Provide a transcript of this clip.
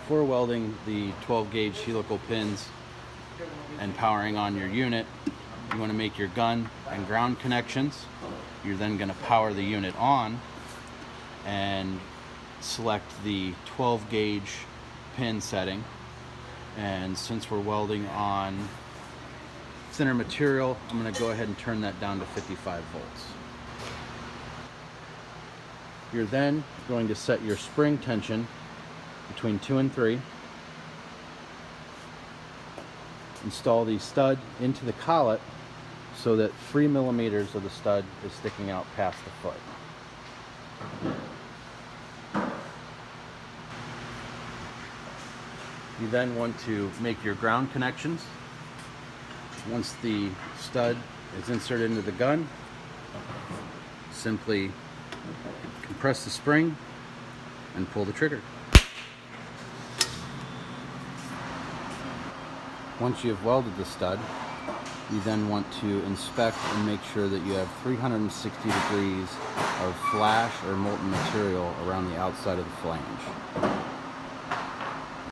For welding the 12 gauge helical pins and powering on your unit, you want to make your gun and ground connections. You're then going to power the unit on and select the 12 gauge pin setting. And since we're welding on thinner material, I'm going to go ahead and turn that down to 55 volts. You're then going to set your spring tension between 2 and 3. Install the stud into the collet so that 3 millimeters of the stud is sticking out past the foot. You then want to make your ground connections. Once the stud is inserted into the gun, simply compress the spring and pull the trigger. Once you have welded the stud, you then want to inspect and make sure that you have 360 degrees of flash or molten material around the outside of the flange.